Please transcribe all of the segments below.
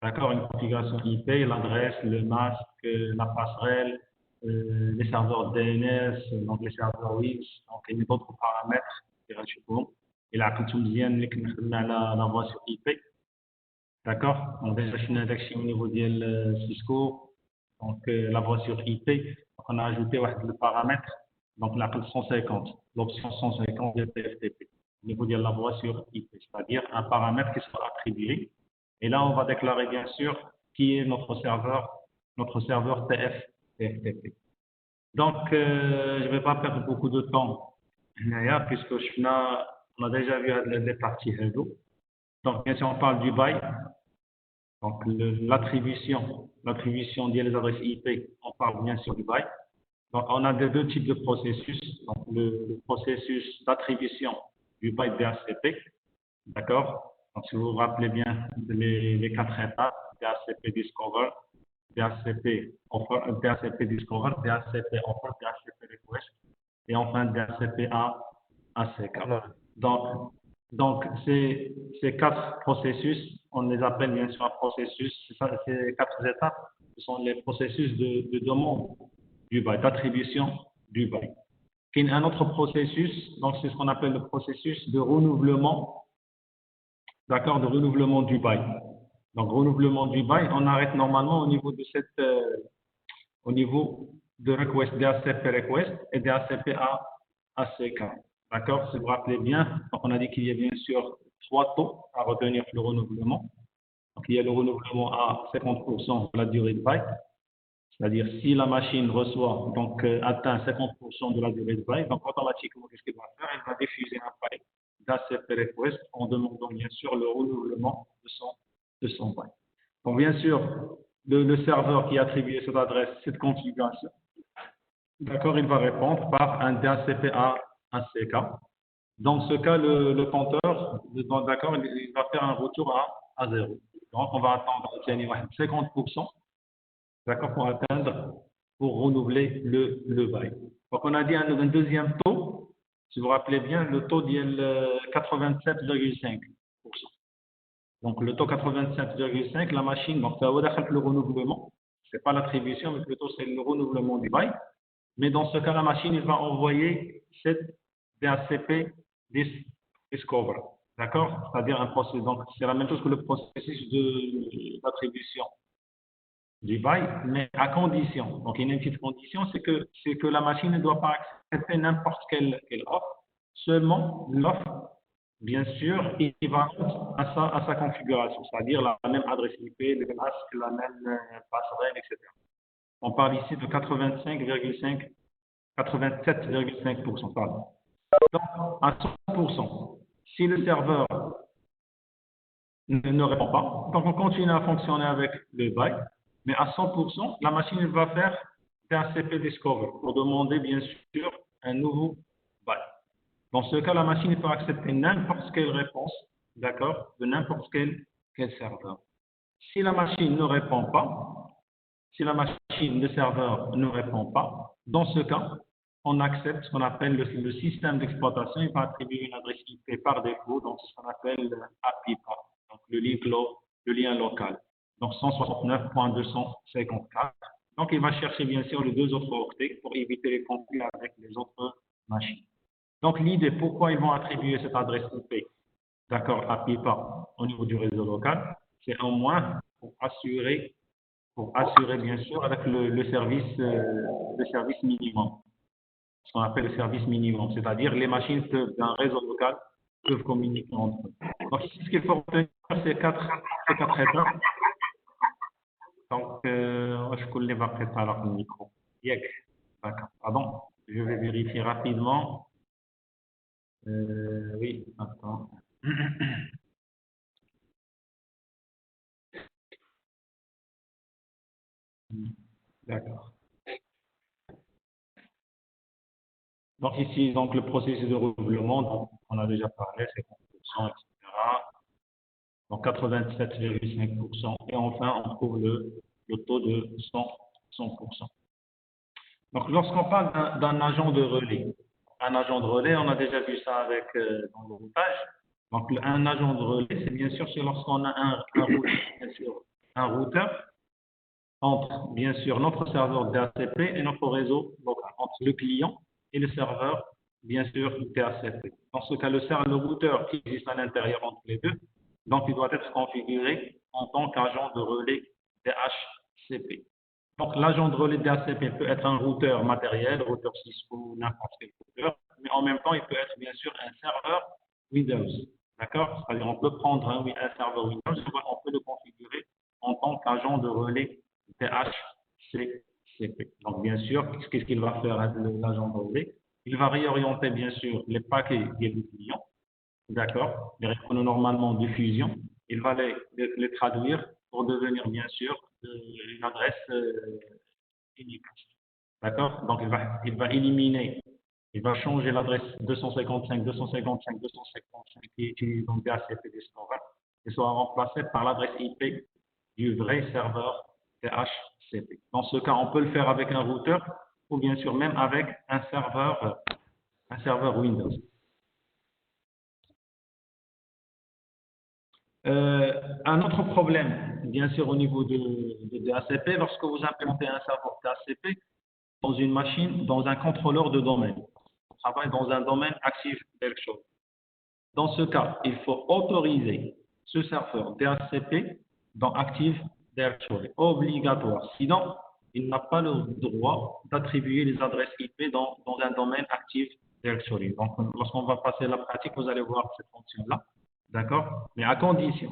D'accord, une configuration IP, l'adresse, le masque, la passerelle, les serveurs DNS, donc les serveurs Wix, donc et d'autres paramètres qui غنشوفهم إلا عقلتو مزيان ملي كنخدم على la voie sur IP. D'accord, donc déjà شفنا داكشي au niveau ديال Cisco, donc la voie sur IP, donc on a ajouté le paramètre, donc l'APL 150, l'option 150 de TFTP au niveau de la voie sur IP, c'est-à-dire un paramètre qui sera attribué. Et là, on va déclarer bien sûr qui est notre serveur TFTP. Donc, je ne vais pas perdre beaucoup de temps puisque on a déjà vu les parties réseau. Donc, bien sûr, on parle du bail. Donc, l'attribution des adresses IP, on parle bien sûr du bail. Donc, on a deux types de processus. Donc, le processus d'attribution du byte DHCP, d'accord? Donc, si vous vous rappelez bien les quatre étapes, DHCP Discover, DHCP Offer, DHCP Discover, DHCP Offer, DHCP Request, et enfin DHCP ACK. Donc ces quatre processus, on les appelle bien sûr un processus, ces quatre étapes, ce sont les processus de demande du byte, d'attribution du byte. Il y a un autre processus, donc c'est ce qu'on appelle le processus de renouvellement, d'accord, de renouvellement du byte. Donc renouvellement du byte, on arrête normalement au niveau de au niveau de request, DHCP request et DHCP ACK. D'accord, si vous vous rappelez bien, donc on a dit qu'il y a bien sûr trois taux à retenir pour le renouvellement. Donc il y a le renouvellement à 50% de la durée de byte. C'est-à-dire, si la machine reçoit, donc atteint 50% de la durée de byte, donc automatiquement, qu'est-ce qu'elle va faire? Elle va diffuser un byte d'ACP request en demandant bien sûr le renouvellement de son byte. Donc, bien sûr, le serveur qui a attribué cette adresse, cette configuration, d'accord, il va répondre par un DHCP ACK. Dans ce cas, le compteur, d'accord, il va faire un retour à 0. Donc, on va attendre 50%. D'accord, pour renouveler le bail. Donc, on a dit un deuxième taux, si vous vous rappelez bien, le taux est 87,5%. Donc, le taux 87,5%, la machine, donc, ça va le renouvellement. Ce n'est pas l'attribution, mais plutôt c'est le renouvellement du bail. Mais dans ce cas, la machine, il va envoyer cette DHCP Discover. D'accord? C'est-à-dire un processus. Donc, c'est la même chose que le processus d'attribution du bail, mais à condition. Donc, il y a une petite condition, c'est que la machine ne doit pas accepter n'importe quelle offre, seulement l'offre, bien sûr, équivalente à sa configuration, c'est-à-dire la même adresse IP, le même masque, la même passerelle, etc. On parle ici de 87,5%. Pardon. Donc, à 100%, si le serveur ne répond pas, donc on continue à fonctionner avec le bail. Mais à 100%, la machine va faire DHCP Discover pour demander bien sûr un nouveau byte. Dans ce cas, la machine peut accepter n'importe quelle réponse, d'accord, de n'importe quel serveur. Si la machine ne répond pas, le serveur ne répond pas, dans ce cas, on accepte ce qu'on appelle le système d'exploitation. Il va attribuer une adresse IP par défaut, donc ce qu'on appelle API path, donc le lien local. Donc 169.254. Donc il va chercher bien sûr les deux autres octets pour éviter les conflits avec les autres machines. Donc l'idée, pourquoi ils vont attribuer cette adresse IP, d'accord, à PIPA au niveau du réseau local, c'est au moins pour assurer bien sûr avec le service minimum, ce qu'on appelle le service minimum, c'est-à-dire les machines d'un réseau local peuvent communiquer entre eux. Donc ici, ce qu'il faut retenir, c'est quatre étapes. Donc, je connais pas préparer le micro. D'accord. Pardon, je vais vérifier rapidement. Oui, attends. D'accord. Donc ici, donc le processus de renouvellement, donc, on a déjà parlé, c'est 50%, etc. Donc 87,5%. Et enfin, on trouve le taux de 100%. Donc lorsqu'on parle d'un agent de relais, on a déjà vu ça avec dans le routage. Donc un agent de relais, c'est bien sûr lorsqu'on a un routage, bien sûr, un routeur entre, bien sûr, notre serveur DHCP et notre réseau local, entre le client et le serveur, bien sûr, DHCP. Dans ce cas, le routeur qui existe à l'intérieur entre les deux, donc il doit être configuré en tant qu'agent de relais DHCP. Donc, l'agent de relais DHCP peut être un routeur matériel, routeur Cisco, n'importe quel routeur, mais en même temps, il peut être, bien sûr, un serveur Windows. D'accord? C'est-à-dire, on peut prendre un serveur Windows, on peut le configurer en tant qu'agent de relais DHCP. Donc, bien sûr, qu'est-ce qu'il va faire l'agent de relais? Il va réorienter, bien sûr, les paquets des clients, d'accord, les répondre normalement de fusion. Il va les traduire pour devenir, bien sûr, une adresse unique. D'accord? Donc, il va éliminer, il va changer l'adresse 255, 255, 255 qui est utilisée dans DHCP Discover et sera remplacée par l'adresse IP du vrai serveur DHCP. Dans ce cas, on peut le faire avec un routeur ou bien sûr même avec un serveur Windows. Un autre problème, bien sûr, au niveau de DHCP, lorsque vous implémentez un serveur DHCP dans une machine, dans un contrôleur de domaine, on travaille dans un domaine Active Directory. Dans ce cas, il faut autoriser ce serveur DHCP dans Active Directory, obligatoire. Sinon, il n'a pas le droit d'attribuer les adresses IP dans un domaine Active Directory. Donc, lorsqu'on va passer la pratique, vous allez voir cette fonction-là. D'accord? Mais à condition,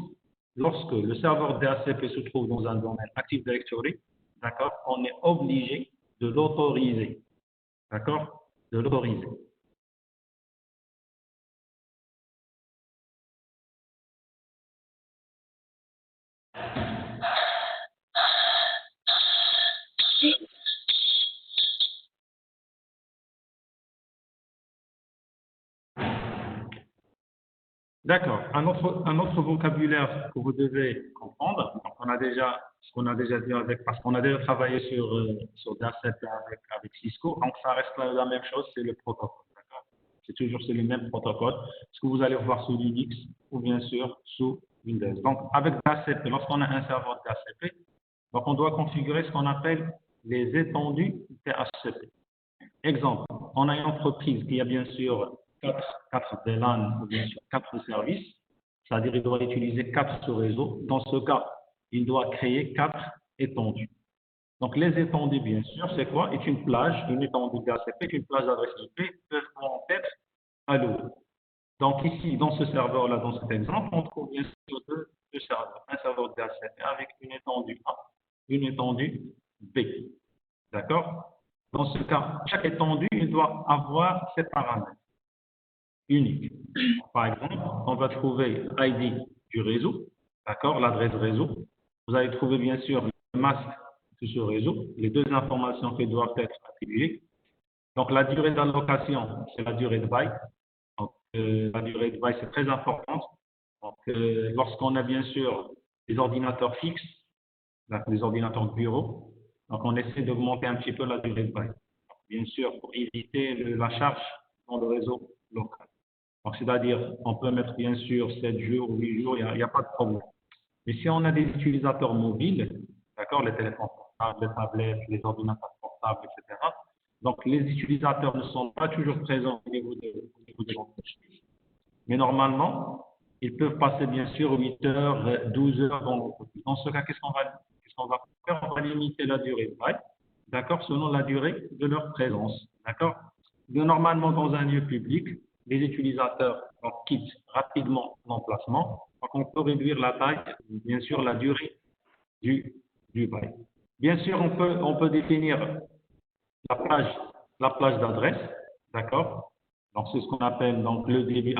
lorsque le serveur DHCP se trouve dans un domaine Active Directory, d'accord, on est obligé de l'autoriser. D'accord? De l'autoriser. D'accord. Un autre vocabulaire que vous devez comprendre, donc on a déjà, ce qu'on a déjà dit avec, parce qu'on a déjà travaillé sur DHCP avec Cisco, donc ça reste la même chose, c'est le protocole. D'accord? C'est le même protocole, ce que vous allez voir sous Linux ou bien sûr sous Windows. Donc avec DHCP, lorsqu'on a un serveur DHCP, donc on doit configurer ce qu'on appelle les étendues DHCP. Exemple, on a une entreprise qui a bien sûr quatre VLAN ou bien sûr quatre services, c'est-à-dire il doit utiliser quatre sous-réseaux. Dans ce cas, il doit créer quatre étendues. Donc les étendues, bien sûr, c'est quoi? Est une plage, une étendue d'ACP, une plage d'adresse IP peuvent être allouées. Donc ici, dans ce serveur-là, dans cet exemple, on trouve bien sûr deux serveurs. Un serveur DHCP avec une étendue A, une étendue B. D'accord? Dans ce cas, chaque étendue, il doit avoir ses paramètres uniques. Par exemple, on va trouver l'ID du réseau, d'accord, l'adresse réseau. Vous allez trouver bien sûr le masque de ce réseau, les deux informations qui doivent être attribuées. Donc la durée d'allocation, c'est la durée de bail. Donc la durée de bail, c'est très importante. Donc lorsqu'on a bien sûr des ordinateurs fixes, les ordinateurs de bureau, donc on essaie d'augmenter un petit peu la durée de bail. Bien sûr, pour éviter la charge dans le réseau local. Donc, c'est-à-dire, on peut mettre bien sûr 7 jours, 8 jours, il n'y a pas de problème. Mais si on a des utilisateurs mobiles, d'accord, les téléphones portables, les tablettes, les ordinateurs portables, etc., donc les utilisateurs ne sont pas toujours présents au niveau de l'entreprise. Mais normalement, ils peuvent passer bien sûr 8 heures, 12 heures dans l'entreprise. Dans ce cas, qu'est-ce qu'on va faire? On va limiter la durée de bail, d'accord, selon la durée de leur présence, d'accord. Normalement, dans un lieu public, les utilisateurs quittent rapidement l'emplacement, donc on peut réduire la taille, bien sûr, la durée du bail. Bien sûr, on peut définir la plage d'adresse, d'accord. Donc, c'est ce qu'on appelle donc, le débit,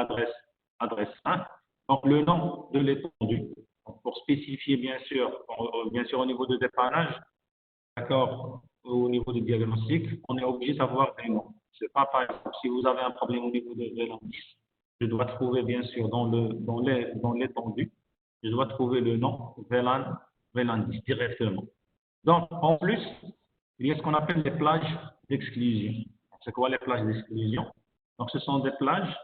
adresse 1. Donc, le nom de l'étendue. Pour spécifier, bien sûr au niveau de dépannage, d'accord, au niveau du diagnostic, on est obligé d'avoir des noms. C'est pas par exemple, si vous avez un problème au niveau de VLAN 10, je dois trouver, bien sûr, dans l'étendue, je dois trouver le nom VLAN 10 directement. Donc, en plus, il y a ce qu'on appelle les plages d'exclusion. C'est quoi les plages d'exclusion? Donc, ce sont des plages,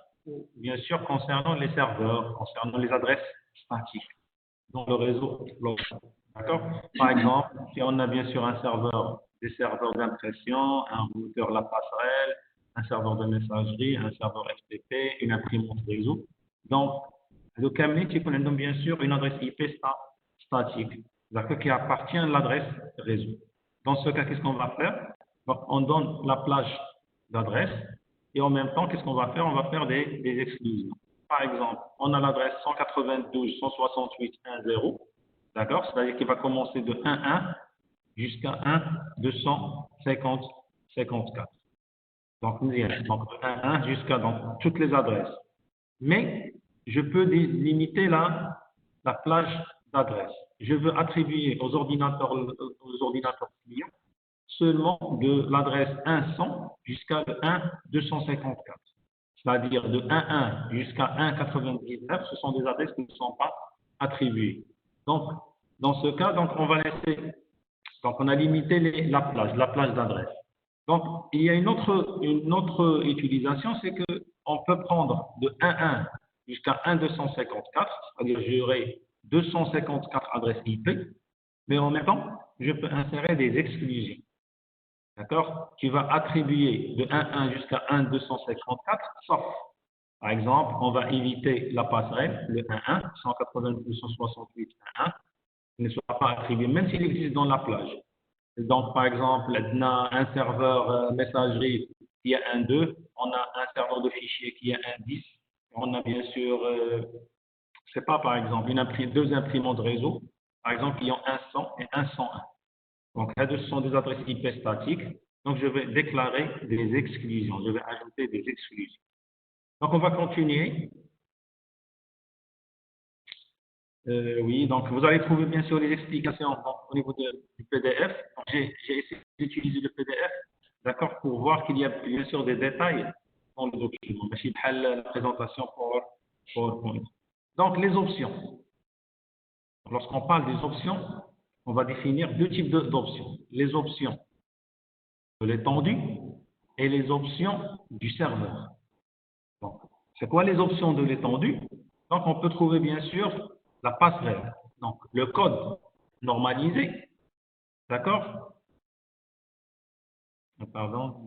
bien sûr, concernant les serveurs, concernant les adresses statiques. dans le réseau local. D'accord? Par exemple, si on a bien sûr un serveur, des serveurs d'impression, un routeur, la passerelle, un serveur de messagerie, un serveur FTP, une imprimante réseau. Donc, le Camlink, il connaît donc bien sûr une adresse IP statique, d'accord, qui appartient à l'adresse réseau. Dans ce cas, qu'est-ce qu'on va faire? Donc, on donne la plage d'adresse et en même temps, qu'est-ce qu'on va faire? On va faire des exclusions. Par exemple, on a l'adresse 192.168.1.0, d'accord? C'est-à-dire qu'il va commencer de 1.1 jusqu'à 1.250.54. Donc, de 1.1 jusqu'à toutes les adresses. Mais je peux limiter la plage d'adresse. Je veux attribuer aux ordinateurs clients seulement de l'adresse 100 jusqu'à 1.254. C'est-à-dire de 1.1 jusqu'à 1.99, ce sont des adresses qui ne sont pas attribuées. Donc, dans ce cas, donc, on va laisser, donc on a limité la plage d'adresse. Donc, il y a une autre utilisation, c'est qu'on peut prendre de 1.1 jusqu'à 1.254, c'est-à-dire j'aurai 254 adresses IP, mais en même temps, je peux insérer des exclusions. D'accord? Qui va attribuer de 1.1 jusqu'à 1.254, sauf, par exemple, on va éviter la passerelle, le 1.1, 192.168.1.1, ne soit pas attribué, même s'il existe dans la plage. Donc, par exemple, on a un serveur messagerie qui a 1.2, on a un serveur de fichiers qui a 1.10, on a bien sûr, je sais pas, par exemple, deux imprimantes de réseau, par exemple, qui ont 1.100 et 1.101. Donc, là, ce sont des adresses IP statiques. Donc, je vais déclarer des exclusions. Je vais ajouter des exclusions. Donc, on va continuer. Oui, donc vous allez trouver bien sûr les explications au niveau du PDF. J'ai essayé d'utiliser le PDF, d'accord, pour voir qu'il y a bien sûr des détails dans le document. Je vais la présentation pour PowerPoint. Donc, les options. Lorsqu'on parle des options, on va définir deux types d'options. Les options de l'étendue et les options du serveur. Donc, c'est quoi les options de l'étendue? Donc, on peut trouver bien sûr la passerelle. Donc, le code normalisé, d'accord? Pardon.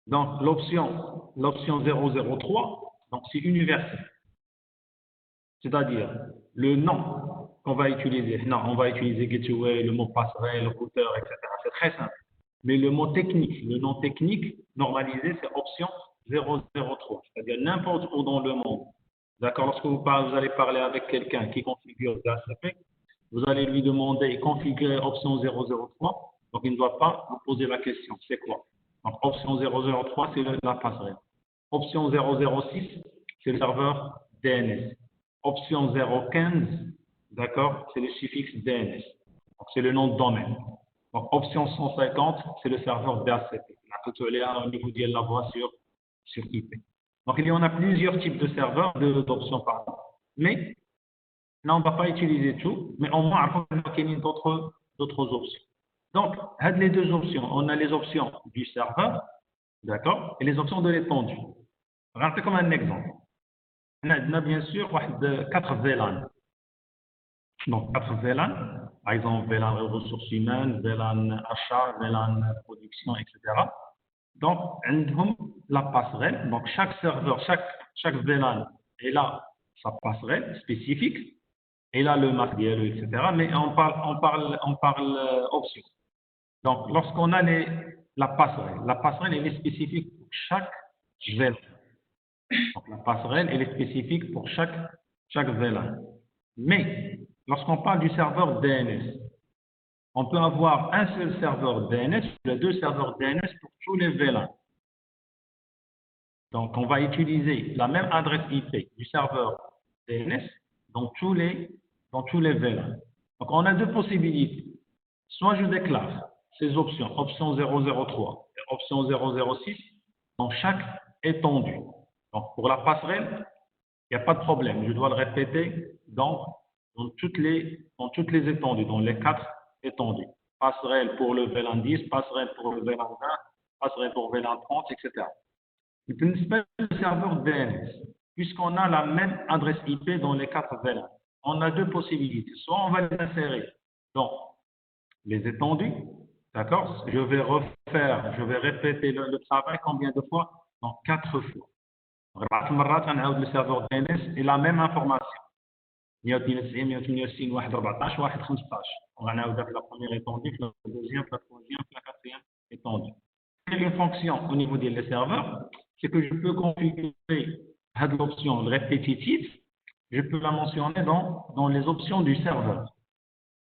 Donc, l'option 003, donc c'est universel. C'est-à-dire, le nom qu'on va utiliser, non, on va utiliser gateway, le mot passerelle, le routeur, etc. C'est très simple. Mais le mot technique, le nom technique normalisé, c'est option 003, c'est-à-dire n'importe où dans le monde. D'accord? Lorsque vous allez parler avec quelqu'un qui configure DHCP, vous allez lui demander configurer option 003, donc il ne doit pas vous poser la question, c'est quoi? Donc option 003, c'est la passerelle. Option 006, c'est le serveur DNS. Option 015, d'accord, c'est le suffixe DNS. Donc c'est le nom de domaine. Donc option 150, c'est le serveur DHCP. On a au niveau de la voie sur IP. Donc il y en a plusieurs types de serveurs, d'options pardon. Mais là, on ne va pas utiliser tout, mais au moins, il y a d'autres options. Donc, les deux options, on a les options du serveur, d'accord, et les options de l'étendue. Regardez comme un exemple. On a bien sûr 4 VLAN. Donc, 4 VLAN, par exemple, VLAN ressources humaines, VLAN achat, VLAN production, etc. Donc, on a la passerelle. Donc, chaque serveur, chaque VLAN est là, sa passerelle spécifique. Et là, le masque, etc. Mais on parle option. Donc, lorsqu'on a la passerelle, elle est spécifique pour chaque VLAN. Donc, la passerelle, elle est spécifique pour chaque VLAN. Mais, lorsqu'on parle du serveur DNS, on peut avoir un seul serveur DNS, ou deux serveurs DNS pour tous les VLAN. Donc, on va utiliser la même adresse IP du serveur DNS dans tous les VLAN. Donc, on a deux possibilités. Soit je déclare ces options, option 003 et option 006, dans chaque étendue. Donc, pour la passerelle, il n'y a pas de problème. Je dois le répéter dans toutes les étendues, dans les 4 étendues. Passerelle pour le VLAN 10, passerelle pour le VLAN 20, passerelle pour le VLAN 30, etc. C'est une espèce de serveur DNS, puisqu'on a la même adresse IP dans les 4 VLAN. on a deux possibilités. Soit on va les insérer dans les étendues, d'accord? Je vais répéter le travail combien de fois? Donc 4 fois. Le serveur DNS et la même information. 192 168 1 14 1 15. On va la première étendue, la deuxième, la troisième, la quatrième étendue. Une fonction au niveau des serveurs, c'est que je peux configurer l'option répétitive, je peux la mentionner dans les options du serveur.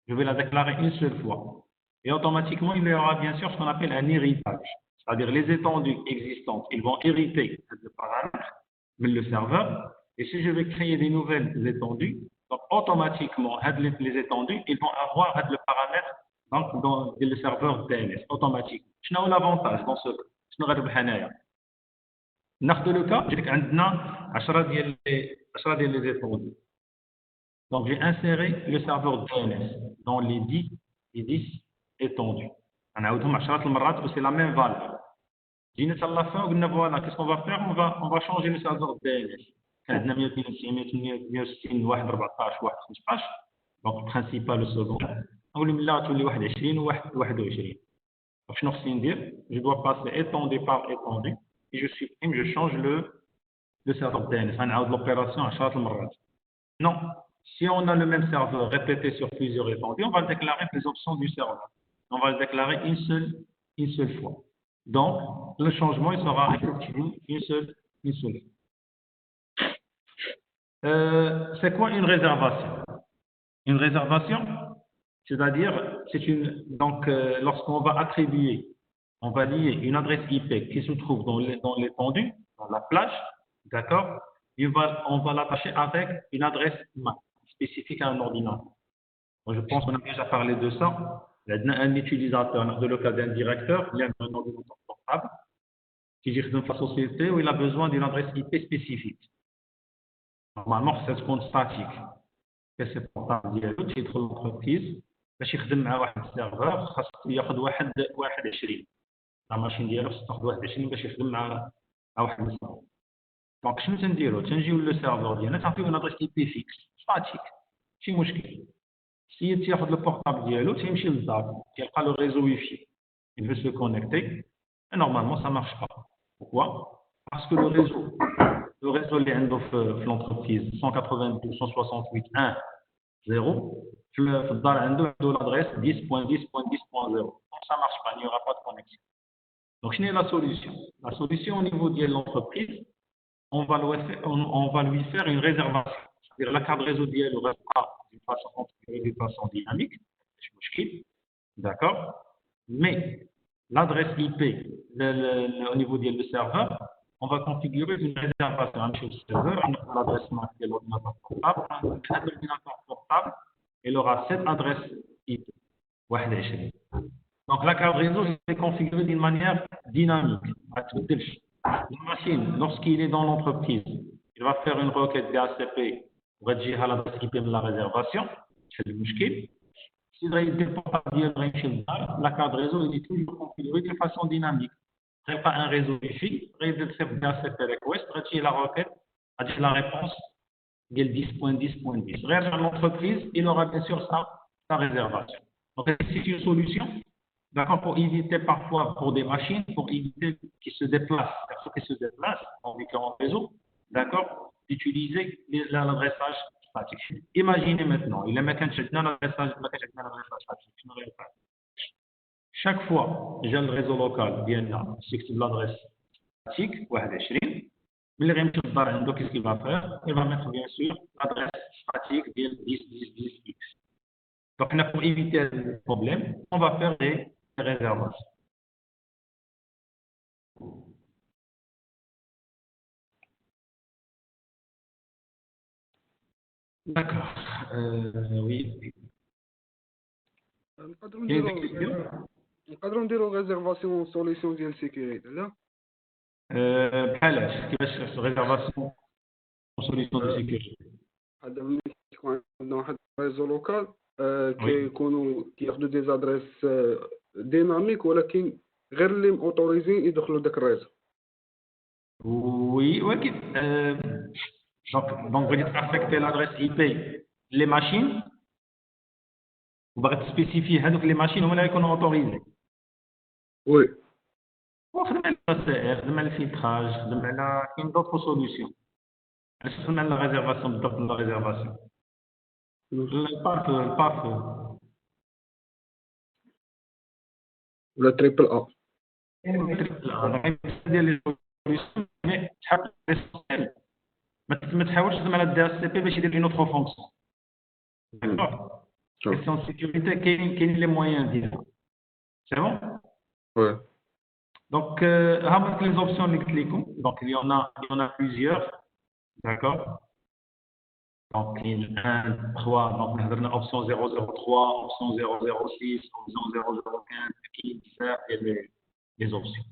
Je vais la déclarer une seule fois. Et automatiquement, il y aura bien sûr ce qu'on appelle un héritage. C'est-à-dire les étendues existantes, ils vont hériter le paramètre, mais le serveur. Et si je vais créer des nouvelles étendues, donc automatiquement, les étendues, ils vont avoir le paramètre donc, dans le serveur DNS, automatiquement. Je n'ai l'avantage dans ce cas. Je n'ai pas ناخذ le cas, j'ai عندنا 10 ديال les étendues. Donc, j'ai inséré le serveur DNS dans les 10 étendus. C'est la même valeur. جينا à la fin, voilà, qu'est-ce qu'on va faire? On va changer le serveur DNS. عندنا 192 168 1 14 1 15. Donc, le principal, le second. On va là tous les 21 ou 21. Donc, je dois passer étendu par étendu et je supprime, je change le serveur DNS. On a l'opération à 10 مرات. Non. Si on a le même serveur répété sur plusieurs étendues, on va déclarer les options du serveur. On va le déclarer une seule fois. Donc, le changement, il sera effectué une seule fois. C'est quoi une réservation? Une réservation, c'est-à-dire, lorsqu'on va attribuer, on va lier une adresse IP qui se trouve dans l'étendue, dans la plage, d'accord? On va l'attacher avec une adresse MAC spécifique à un ordinateur. Je pense qu'on a déjà parlé de ça. Il y a un utilisateur, dans le cas d'un directeur, il y a un ordinateur portable qui gère dans la société où il a besoin d'une adresse IP spécifique. Normalement, c'est ce compte statique. C'est portable ديالو تيدخل l'entreprise باش يخدم مع واحد السيرفر خاص ياخذ 21. لا ماشين ديالو خاص تاخذ 21 باش يخدم مع واحد السيرفر. دونك شنو تنديرو؟ تنجيو للسيرفر ديالنا تعطيو une adresse IP fixe statique. ماشي مشكل. السيد تياخذ البورتابل ديالو تيمشي للدار تيلقى لو ريزو ويفي. Il veut se connecter et normalement ça marche pas. Pourquoi? Parce que le réseau اللي عنده في l'entreprise 192.168.1.0 في الدار عنده l'adresse 10.10.10.0. Donc ça marche pas, il n'y aura pas de connexion. Donc je n'ai la solution. La solution au niveau de l'entreprise, on va lui faire une réservation. C'est-à-dire la carte réseau d'IL restera d'une façon dynamique, d'accord? Mais l'adresse IP au niveau du serveur, on va configurer une réservation sur le serveur, l'adresse MAC de l'ordinateur portable. L'ordinateur portable, il aura cette adresse IP. 21. Donc la carte réseau est configurée d'une manière dynamique. La machine, lorsqu'il est dans l'entreprise, il va faire une requête DHCP pour rédiger l'adresse IP de la réservation. C'est le mouchkil. Si il dépend la carte réseau est toujours configurée de façon dynamique. Il n'y a pas un réseau Wi-Fi, il y a DHCP request, rédiger la requête, rédiger la réponse de 10.10.10. Réagir à l'entreprise, il aura bien sûr sa réservation. Donc c'est une solution. D'accord, pour éviter parfois pour des machines, pour éviter qu'ils se déplacent, ceux qui se déplacent dans différents réseaux, d'accord, d'utiliser l'adressage statique. Imaginez maintenant, il y a l'adressage statique. Chaque fois, j'ai le réseau local, bien là, c'est l'adresse statique, 21. Mais le réseau, qu'est-ce qu'il va faire? Il va mettre bien sûr l'adresse statique, bien 10.10.10.x. Donc, pour éviter le problème, on va faire des réservations. D'accord. Oui. نقدروا نديروا ريزيرفاسيون سوليسيون ديال سيكوريتي لا بحالاش كيفاش ريزيرفاسيون سوليسيون دو سيكوريتي هذا ملي يكون عندنا واحد ريزو لوكال كيكونوا كياخذوا دي زادريس ديناميك ولكن غير اللي اوتوريزين يدخلوا داك الريزو. Oui, ولكن donc vous dites affecter l'adresse IP les machines, vous allez spécifier les machines, on va les autoriser. Oui. وخدم على السائر خدم على الفلتراج خدم على كاين دوطخ سوليسيون علاش خدم على لا ريزيرفاسيون بالضبط لا ريزيرفاسيون البارك ولا تريبل ا ديال لي سوليسيون مي تحط ليسونسيال ما تحاولش تخدم على الدي اس سي بي باش يدير لي نوتخ فونكسيون داكوغ كيسيون سيكوريتي كاين لي مويان ديالها سي بون وي Donc, les options donc il y en a plusieurs, d'accord. Donc, il y a 1, 3, donc on a option 003, option 006, option 0015, qui sert et les options.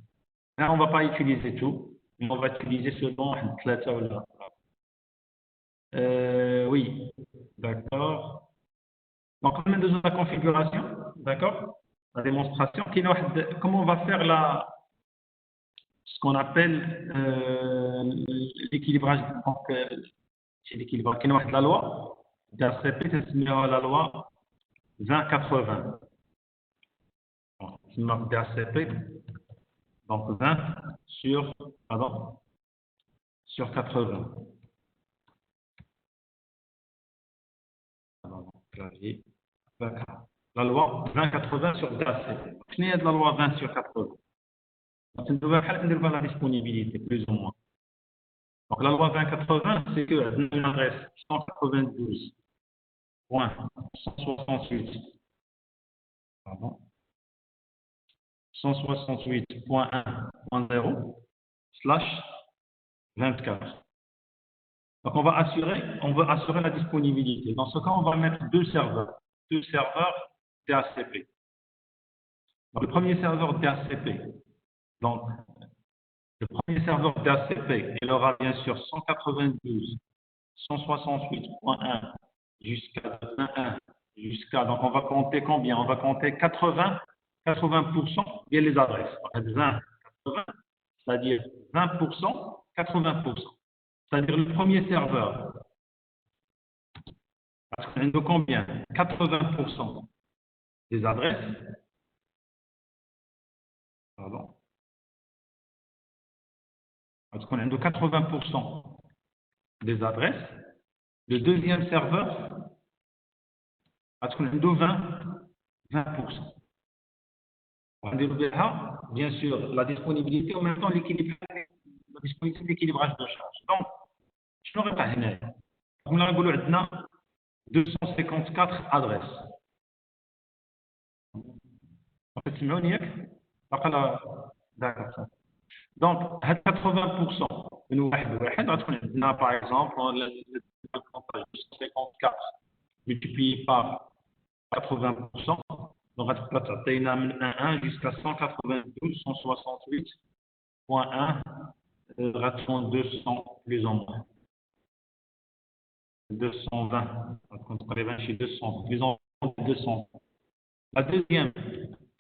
Là, on ne va pas utiliser tout, mais on va utiliser ce dont oui, d'accord. Donc, on a besoin de la configuration, d'accord. La démonstration, comment on va faire ce qu'on appelle l'équilibrage. Donc, c'est l'équilibrage. Il y a la loi d'ACP, c'est la loi 2080. Donc, c'est une d'ACP. Donc, 20 sur 80. Clavier. La loi 2080 sur DACP. Quelle est la loi 20 sur 80? C'est une nouvelle la disponibilité, plus ou moins. Donc, la loi 2080, c'est que l'adresse 168.1.0/24. Donc, on veut assurer la disponibilité. Dans ce cas, on va mettre deux serveurs DHCP. Donc, le premier serveur DHCP, donc, le premier serveur DHCP, il aura bien sûr 192.168.1 jusqu'à 21, donc on va compter combien? On va compter 80% bien les adresses. 20, 80, c'est-à-dire 20%, 80%. C'est-à-dire le premier serveur, parce qu'on a de combien? 80% des adresses. Pardon. Parce qu'on a de 80% des adresses. Le deuxième serveur, parce qu'on a de 20%. On va bien sûr la disponibilité, en même temps la disponibilité de l'équilibrage de charge. Donc, je n'aurais pas gêné. On a 254 adresses. En fait, c'est d'accord. Donc, 80%, nous, par exemple, le pourcentage de 254 multiplié par 80%, donc, on a 1 jusqu'à 192, 168.1, ration 200 plus ou moins. 220, donc on est chez 200, plus ou moins 200.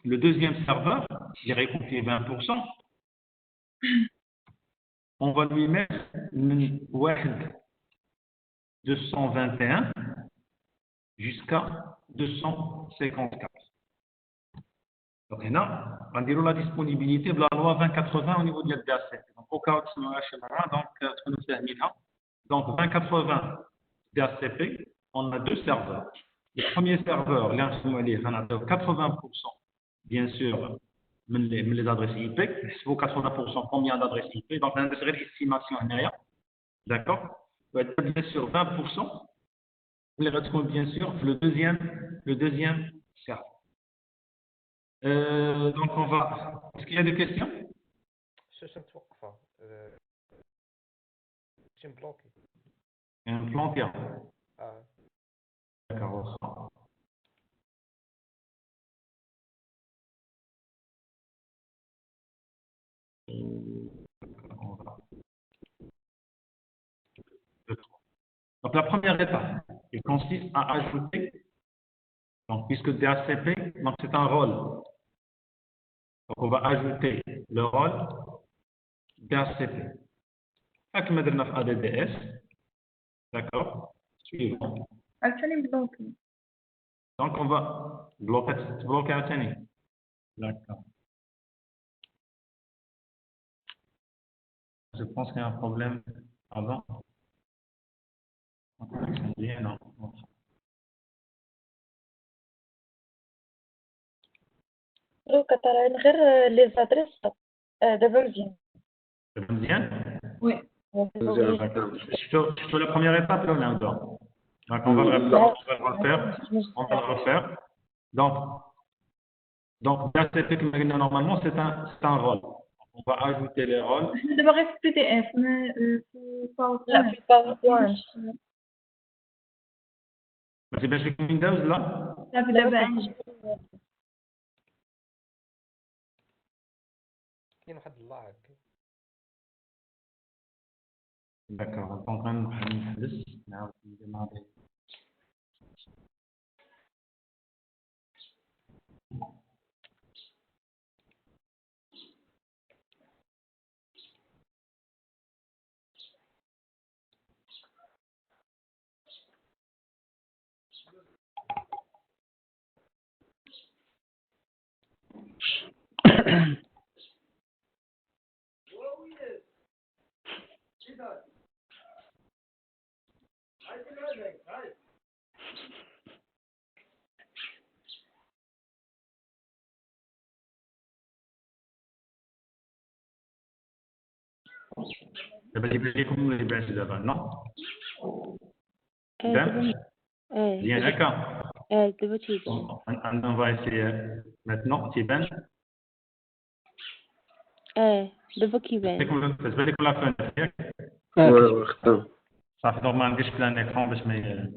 Le deuxième serveur, il répond qu'il est 20%. On va lui mettre une WAHD 221 jusqu'à 254. Donc, là, on va dire la disponibilité de la loi 2080 au niveau de la DACP. Donc, au cas où tu me lâches donc 2080 DACP, on a deux serveurs. Le premier serveur, l'informalier, on a 80%, bien sûr, les adresses IP. Il faut 80% combien d'adresses IP. Donc, on a une estimation derrière. D'accord? Bien sûr, 20%. Les retrouvons bien sûr le deuxième serveur. Donc, on va. Est-ce qu'il y a des questions? Un plan qui D'accord. Donc, la première étape, il consiste à ajouter, donc, puisque DHCP, donc c'est un rôle. Donc, on va ajouter le rôle DHCP. Avec ADDS, d'accord, suivant. عاوتاني بلوكي. Donc, on va bloquer à Tani. D'accord. Je pense qu'il y a un problème avant. Non. دوكا ترى غير لي زادريس دابا مزيان. Bien. وي. Je fais la première étape là, on donc on va le refaire. On va le refaire. Donc DHCP que normalement c'est un rôle. On va ajouter les rôles. دابا غير في PDF ما في باوربوينت. لا في باوربوينت. ما تبانش لك ويندوز لا؟ لا دابا عندي. كاين واحد اللاعب. D'accord, on va نحدث نعاود نديماري. دابا يبان لكم ولا يبانش دابا non Bien d'accord. دابا تيبان. On va essayer maintenant تيبان. دابا كيبان. بالنسبة لكم لا فenêtre ياك؟ وي خدام. صافي دونك ما نديرش بلان ايكرون باش ما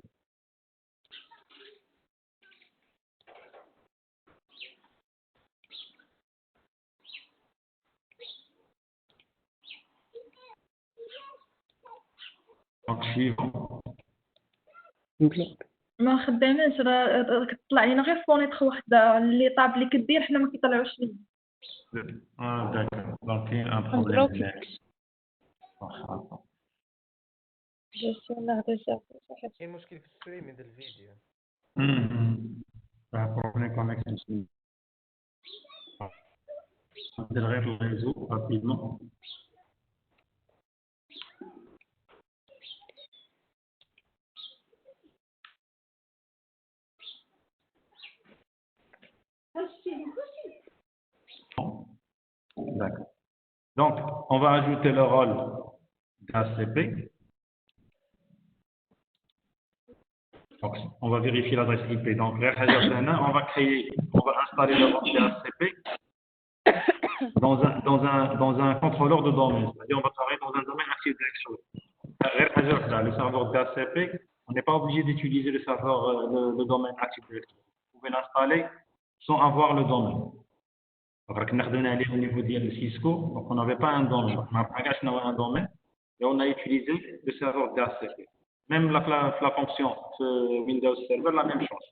دونك suivant. ما خدامينش راه كتطلع لينا غير فونيتر وحده اللي طاب اللي كدير حنا ما كيطلعوش لينا. D'accord. Donc il y a un problème. كاين مشكل في الستريم ديال الفيديو. Un problème connexion. ندير غير الريزو rapidement. D'accord. Donc, on va ajouter le rôle d'ACP. Donc, on va vérifier l'adresse IP. Donc, on va installer le rôle d'ACP dans un contrôleur de domaine. C'est-à-dire, on va travailler dans un domaine Active Directory. Le serveur d'ACP, on n'est pas obligé d'utiliser le serveur, le domaine Active Directory. Vous pouvez l'installer sans avoir le domaine. Au niveau de Cisco, donc on n'avait pas un domaine. On n'a pas un domaine et on a utilisé le serveur d'ACP. Même la fonction Windows Server, la même chose.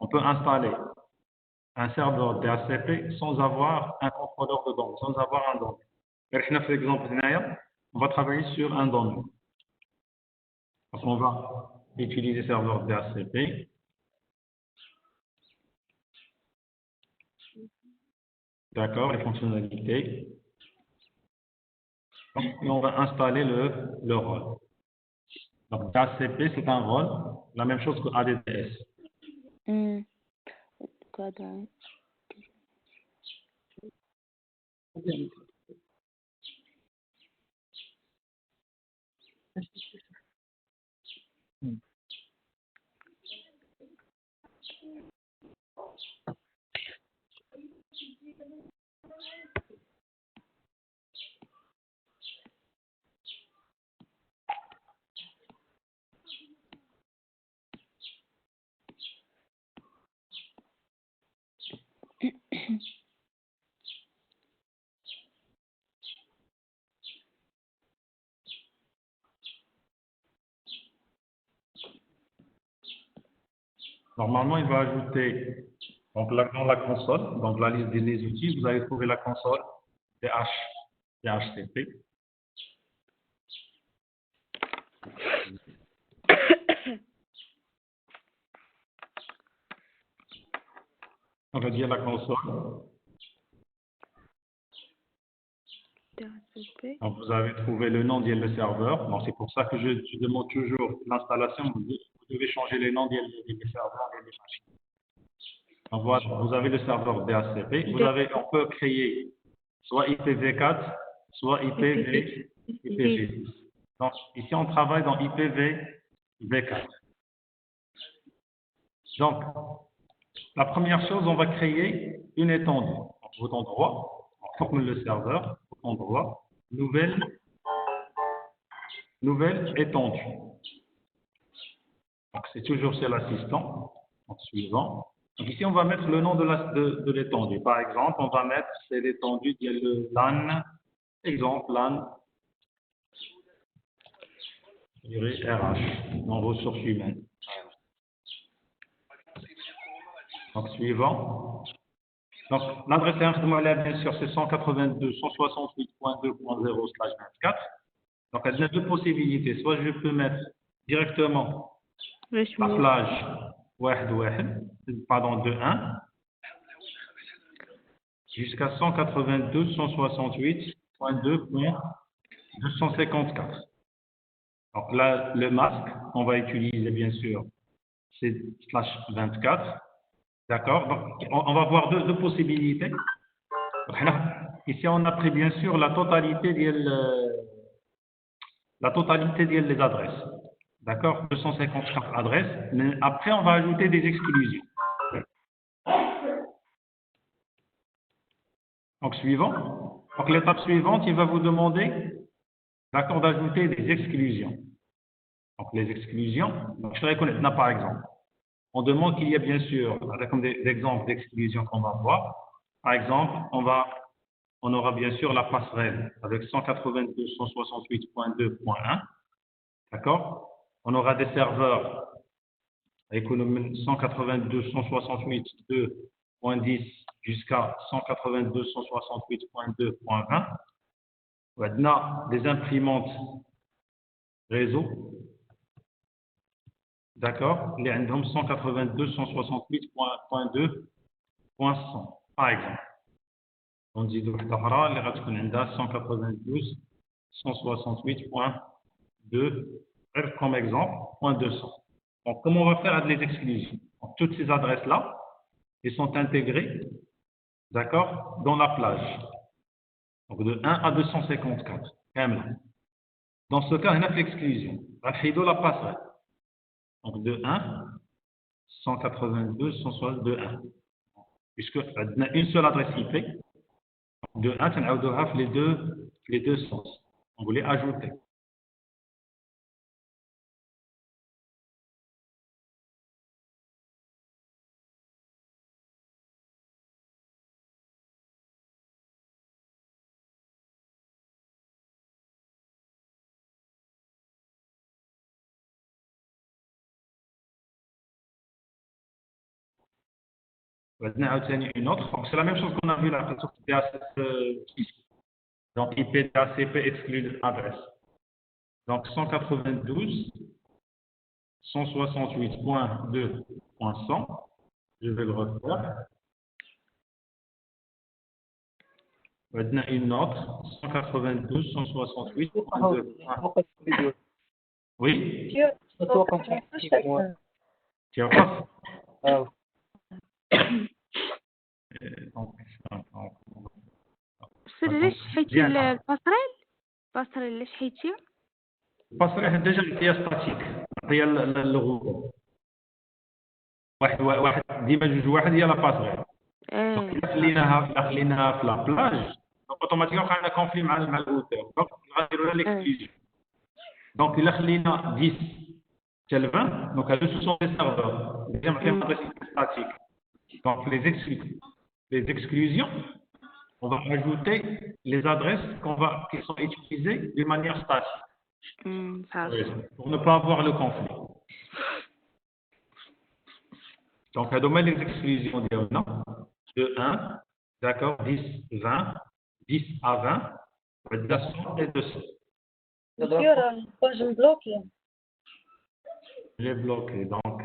On peut installer un serveur d'ACP sans avoir un contrôleur de domaine, sans avoir un domaine. Par exemple, on va travailler sur un domaine. Donc on va utiliser le serveur d'ACP. D'accord, les fonctionnalités. Et on va installer le rôle. Donc, ACP, c'est un rôle, la même chose que ADDS. Normalement, il va ajouter donc, dans la console, donc la liste des outils, vous allez trouver la console DHCP. On va dire la console. DHCP. Donc, vous avez trouvé le nom de le serveur. Donc, c'est pour ça que je demande toujours l'installation. Vous devez changer les noms des serveurs et des machines. Donc, voilà, vous avez le serveur DHCP. On peut créer soit IPv4, soit IPv6. Donc, ici, on travaille dans IPv4. Donc, la première chose, on va créer une étendue. Donc, bouton droit, on forme le serveur, bouton droit, nouvelle étendue. Donc, c'est toujours chez l'assistant. Donc, suivant. Donc, ici, on va mettre le nom de l'étendue. Par exemple, on va mettre, c'est l'étendue de le LAN, exemple LAN, RH, dans ressources humaines. Donc, suivant. Donc, l'adresse bien sûr, c'est 192.168.2.0/24. Donc, il y a deux possibilités. Soit je peux mettre directement la plage 2.1 jusqu'à 192.168.2.254. Donc là, le masque, on va utiliser bien sûr, c'est /24. D'accord? Donc, on va voir deux possibilités. Ici, on a pris bien sûr la totalité des adresses. D'accord? 254 adresses. Mais après, on va ajouter des exclusions. Donc, suivant. Donc, l'étape suivante, il va vous demander, d'accord, d'ajouter des exclusions. Donc, les exclusions, donc, je reconnais par exemple. On demande qu'il y ait bien sûr, comme des exemples d'exclusions qu'on va voir. Par exemple, on aura bien sûr la passerelle avec 192.168.2.1. D'accord? On aura des serveurs avec 192.168.2.10 jusqu'à 192.168.2.20. On a des imprimantes réseau. D'accord? Les ont 192.168.2.100 par exemple. On dit donc les 192.168.2 comme exemple, .200. Donc, comment on va faire avec les exclusions? Donc, toutes ces adresses-là, elles sont intégrées, d'accord, dans la plage. Donc, de 1 à 254. Dans ce cas, on a l'exclusion. La passerelle. Donc, de 1, 192, 162, 1. Puisque on a une seule adresse IP, de 1, on a les deux sens. On voulait ajouter. Une autre, donc c'est la même chose qu'on a vu là, sur DHCP. Donc IP DHCP exclut adresse. Donc 192, 168.2.100, je vais le refaire. Maintenant une autre, 192, 168.2. Oui. Tu as pas. ليش حيتي الباسريل ليش حيتي الباسريل ديجا هي ستاتيك هي الغوطه واحد ديما جوج واحد هي لا باسريل خليناها في لا بلاج اوتوماتيكمون عندنا كونفلي مع الغوتور دونك غنديروا لها ليكسكلوزيون دونك الا خلينا 10 حتى ل 20 دونك هادو سو دي سيرفور ديما كاين ادريس ستاتيك دونك les exclusions, on va ajouter les adresses qui sont utilisées de manière statique. Pour ne pas avoir le conflit. Donc, à domaine les exclusions de 1, d'accord, 10, 20, 10 à 20, 200 et 200. Je l'ai bloqué. Donc,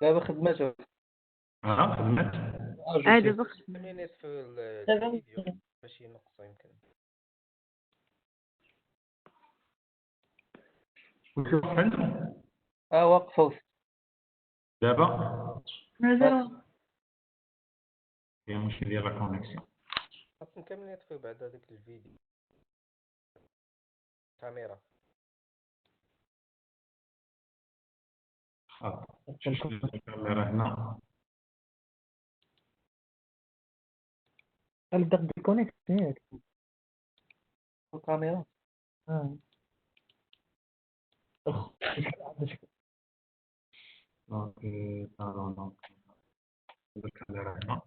دابا خدمته. خدمت. دابا ملي نطفيو دابا الفيديو باش ينقصو يمكن. وشوف عندهم وقفوا. دابا مازال كاين مشكل ديال لا كونيكسيون. خاصهم كاملين يطفيو بعد هذاك الفيديو. كاميرا. نشوف الكاميرا هنا. نبدا بالكونيكت ياك الكاميرا. اوكي دونك الكاميرا هنا.